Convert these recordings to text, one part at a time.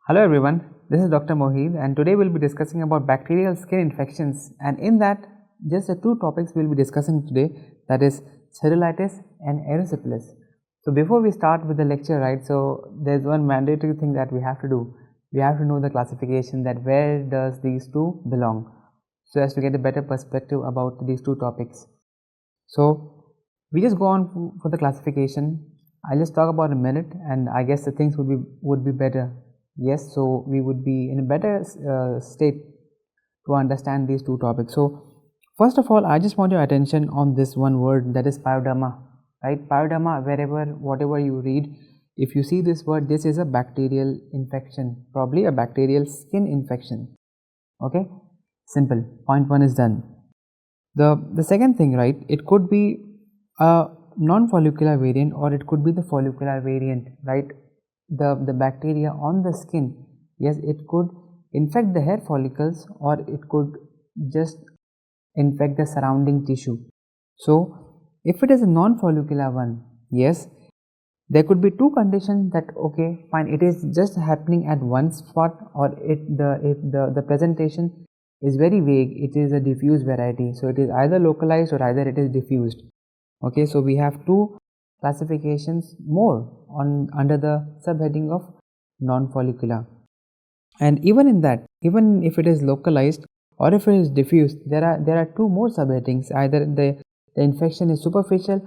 Hello everyone, this is Dr. Mohid and today we will be discussing about bacterial skin infections, and in that just the two topics we will be discussing today, that is cellulitis and erysipelas. So before we start with the lecture, right, so there is one mandatory thing that we have to do. We have to know the classification, that where does these two belong, so as to get a better perspective about these two topics. So we just go on for the classification. I'll just talk about a minute and I guess the things would be better. Yes, so we would be in a better state to understand these two topics. So first of all, I just want your attention on this one word, that is pyoderma, right? Pyoderma, whatever you read, if you see this word, this is a bacterial infection, probably a bacterial skin infection. Okay, simple. Point one is done. The second thing, right, it could be a non-follicular variant or it could be the follicular variant, right? The bacteria on the skin, yes, it could infect the hair follicles or it could just infect the surrounding tissue. So if it is a non-follicular one, yes, there could be two conditions, that okay fine, it is just happening at one spot, or the presentation is very vague, it is a diffuse variety, so it is either localized or either it is diffused. Okay, so we have two classifications more under the subheading of non-follicular, and even in that, even if it is localized or if it is diffused, there are two more subheadings, either the infection is superficial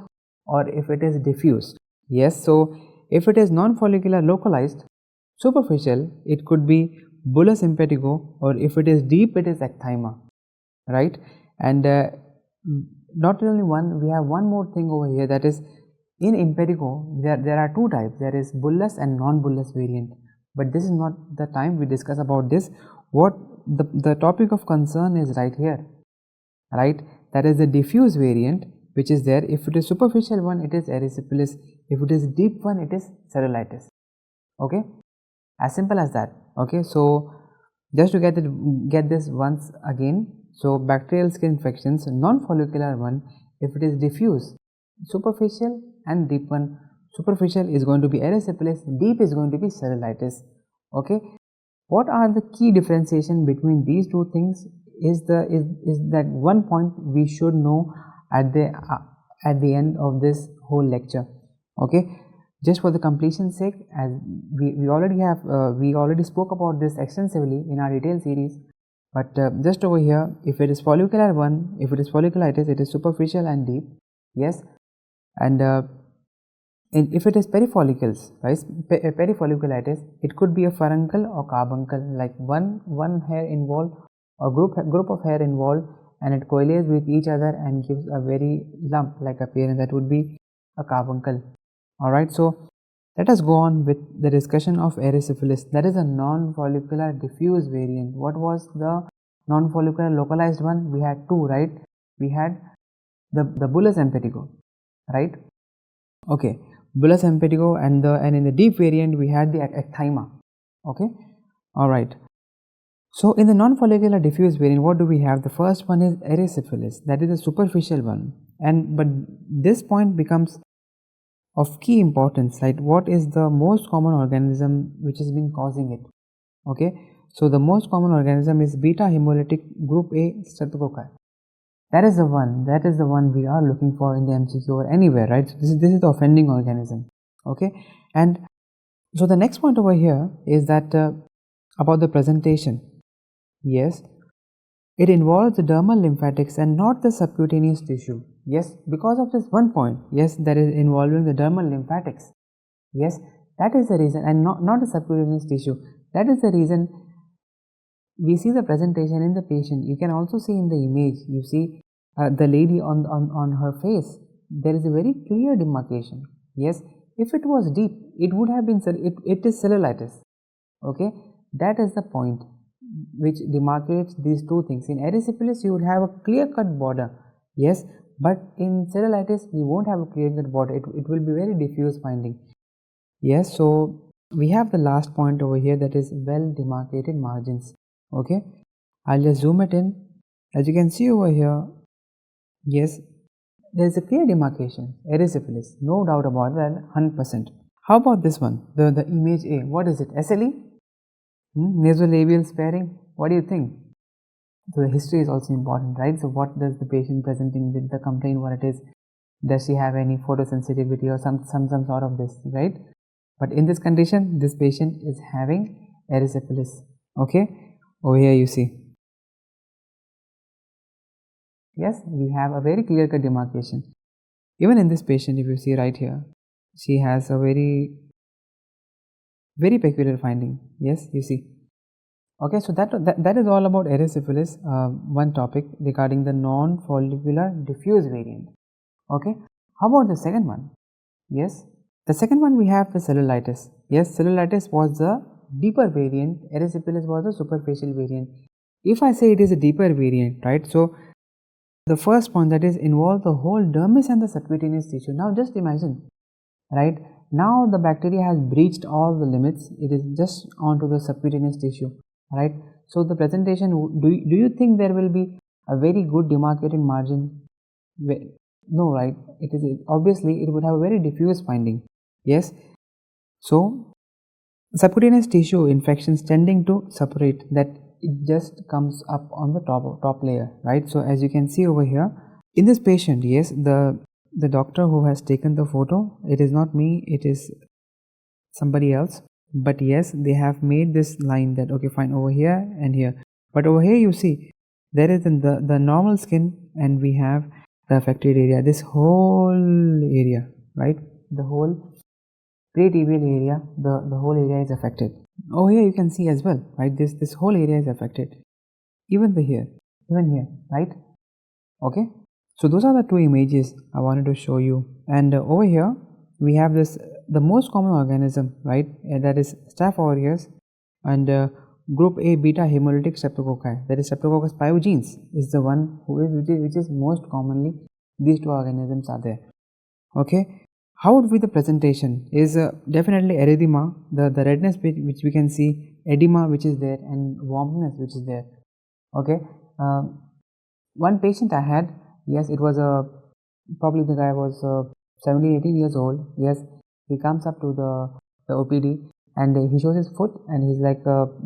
or if it is diffused. Yes, so if it is non-follicular localized superficial, it could be bullous impetigo, or if it is deep, it is ecthyma, right? And not only one, we have one more thing over here, that is in impetigo there are two types, there is bullous and non-bullous variant, but this is not the time we discuss about this. What the topic of concern is right here, right, that is the diffuse variant which is there. If it is superficial one, it is erysipelas, if it is deep one, it is cellulitis. Okay, as simple as that. Okay, so just to get this once again, so bacterial skin infections, non-follicular one, if it is diffuse, superficial, and deep one, superficial is going to be erysipelas, deep is going to be cellulitis. Okay, what are the key differentiation between these two things is that one point we should know at the end of this whole lecture. Okay, just for the completion's sake, as we already spoke about this extensively in our detail series, but just over here, if it is follicular one, if it is folliculitis, it is superficial and deep. Yes, and if it is perifollicles, right, perifolliculitis, it could be a furuncle or carbuncle, like one hair involved or group of hair involved, and it coalesces with each other and gives a very lump like appearance, that would be a carbuncle. Alright, so let us go on with the discussion of erysipelas, that is a non-follicular diffuse variant. What was the non-follicular localized one? We had two, right? We had the bullous impetigo, right? Okay, bullous impetigo, and in the deep variant we had the ecthyma. Okay, alright. So in the non-follicular diffuse variant, what do we have? The first one is erysipelas, that is a superficial one, but this point becomes of key importance, right? What is the most common organism which has been causing it? Okay, so the most common organism is beta hemolytic group A Streptococcus. That is the one we are looking for in the MCQ or anywhere, right? So this is the offending organism. Okay, and so the next point over here is that about the presentation. Yes, it involves the dermal lymphatics and not the subcutaneous tissue. Yes, because of this one point, yes, that is involving the dermal lymphatics. Yes, that is the reason, and not the subcutaneous tissue. That is the reason we see the presentation in the patient. You can also see in the image, you see the lady on her face, there is a very clear demarcation. Yes, if it was deep, it would have been, it is cellulitis. Okay, that is the point which demarcates these two things. In erysipelas, you would have a clear-cut border. Yes, but in cellulitis, we won't have a clear-cut border. It will be very diffuse finding. Yes, so we have the last point over here, that is well demarcated margins. Okay, I'll just zoom it in. As you can see over here, yes, there is a clear demarcation, erysipelas, no doubt about that, 100%. How about this one, the image A? What is it? SLE? Nasolabial sparing, what do you think? So the history is also important, right? So what does the patient presenting with the complaint, what it is? Does she have any photosensitivity or some sort of this, right? But in this condition, this patient is having erysipelas. Okay, over here you see, yes, we have a very clear cut demarcation. Even in this patient, if you see right here, she has a very peculiar finding. Yes, you see. Okay, so that is all about erysipelas, one topic regarding the non-follicular diffuse variant. Okay, how about the second one? Yes, the second one we have the cellulitis. Yes, cellulitis was the deeper variant, erysipelas was the superficial variant. If I say it is a deeper variant, right, so the first point, that is involve the whole dermis and the subcutaneous tissue. Now just imagine, right, now the bacteria has breached all the limits, it is just onto the subcutaneous tissue, right? So the presentation, do you think there will be a very good demarcated margin? No, right? It is obviously it would have a very diffuse finding. Yes, so subcutaneous tissue infections tending to separate, that it just comes up on the top layer, right? So as you can see over here in this patient, yes, the doctor who has taken the photo, it is not me, it is somebody else, but yes, they have made this line that okay fine over here and here, but over here you see there is the normal skin and we have the affected area, this whole area, right? The whole pretibial area, the whole area is affected. Over here you can see as well, right? This whole area is affected, even here, right? Okay, so those are the two images I wanted to show you. And over here we have this, the most common organism, right, that is Staph aureus, and group A beta hemolytic streptococci, that is Streptococcus pyogenes is the one which is most commonly, these two organisms are there. Okay, how would be the presentation is definitely erythema, the redness which we can see, edema which is there, and warmness which is there. Okay, one patient I had, yes, it was probably the guy was 17-18 years old. Yes, he comes up to the OPD and he shows his foot and he's like,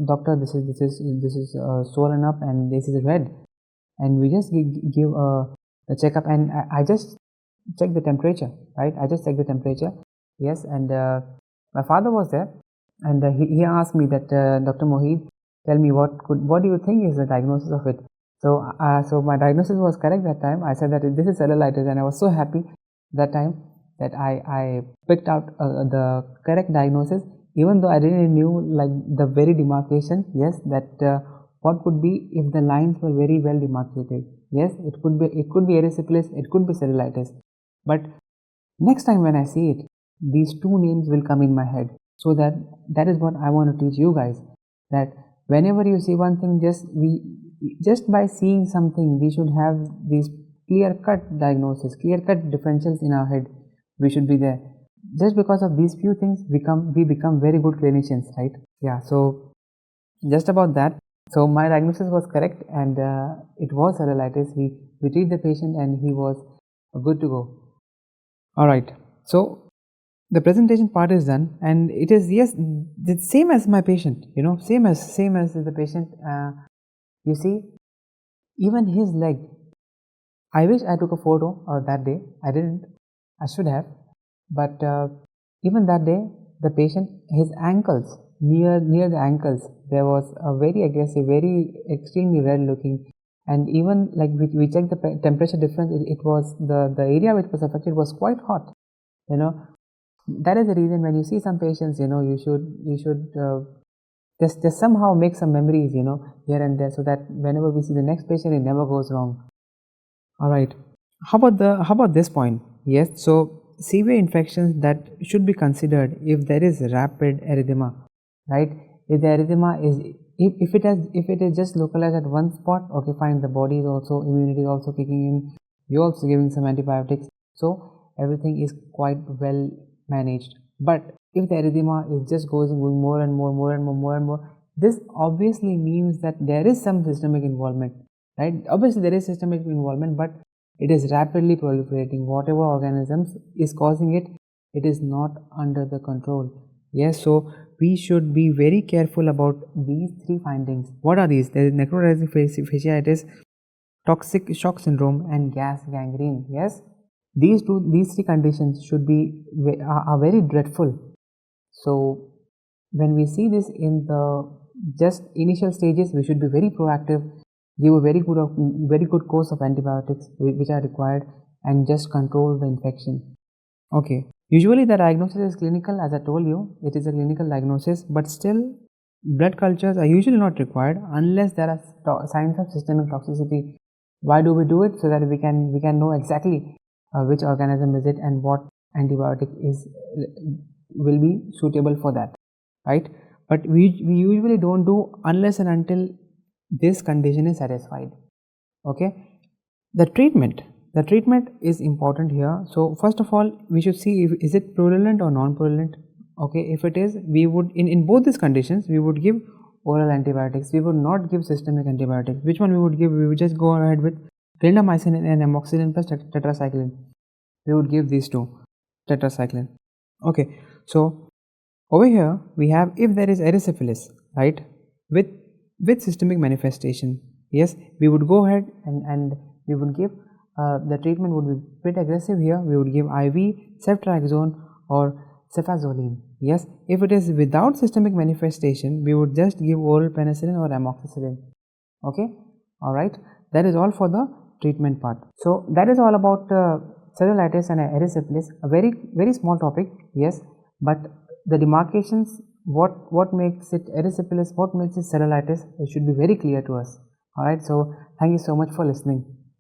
doctor, this is swollen up and this is red, and we just give a checkup, and I just check the temperature, right? I just check the temperature. Yes, and my father was there, and he asked me that, Dr. Mohid, tell me what do you think is the diagnosis of it? So so my diagnosis was correct that time. I said that this is cellulitis, and I was so happy that time that I picked out the correct diagnosis, even though I didn't knew like the very demarcation. Yes, that what could be if the lines were very well demarcated. Yes, it could be erysipelas, it could be cellulitis. But next time when I see it, these two names will come in my head. So that is what I want to teach you guys, that whenever you see one thing, just by seeing something, we should have these clear-cut diagnosis, clear-cut differentials in our head. We should be there. Just because of these few things, we become very good clinicians, right? Yeah, so just about that. So my diagnosis was correct, and it was cellulitis. We treated the patient and he was good to go. Alright, so the presentation part is done, and it is, yes, the same as my patient, you know, same as the patient. You see, even his leg, I wish I took a photo that day. I didn't, I should have, but even that day, the patient, his ankles, near the ankles, there was a very aggressive, very extremely red looking, and even like we checked the temperature difference, it was the area which was affected was quite hot, you know. That is the reason when you see some patients, you know, you should just somehow make some memories, you know, here and there, so that whenever we see the next patient, it never goes wrong. All right, how about this point? Yes, so severe infections that should be considered if there is rapid erythema, right? If the erythema is, if it is just localized at one spot, okay fine, the body is also, immunity is also kicking in, you're also giving some antibiotics, so everything is quite well managed. But if the erythema is just going more and more, this obviously means that there is some systemic involvement, right? Obviously there is systemic involvement, but it is rapidly proliferating. Whatever organisms is causing it, it is not under the control. Yes, so we should be very careful about these three findings. What are these? There is necrotizing fasciitis, toxic shock syndrome, and gas gangrene. Yes, these three conditions should be are very dreadful. So when we see this in the just initial stages, we should be very proactive, give a very good course of antibiotics which are required, and just control the infection. Okay, usually the diagnosis is clinical. As I told you, it is a clinical diagnosis, but still blood cultures are usually not required unless there are signs of systemic toxicity. Why do we do it? So that we can know exactly which organism is it and what antibiotic will be suitable for that, right? But we usually don't do unless and until this condition is satisfied. Okay, the treatment is important here. So first of all, we should see if is it purulent or non-purulent. Okay, if it is, we would in both these conditions we would give oral antibiotics. We would not give systemic antibiotics. Which one we would give? We would just go ahead with clindamycin and amoxicillin plus tetracycline. We would give these two, tetracycline. Okay, so over here we have if there is erysipelas, right, with systemic manifestation. Yes, we would go ahead and we would give the treatment would be bit aggressive here. We would give IV ceftriaxone or cefazolin. Yes, if it is without systemic manifestation, we would just give oral penicillin or amoxicillin. Okay, all right, that is all for the treatment part. So that is all about cellulitis and erysipelas, a very small topic. Yes, but the demarcations, what makes it erysipelas, what makes it cellulitis, it should be very clear to us. All right, so thank you so much for listening.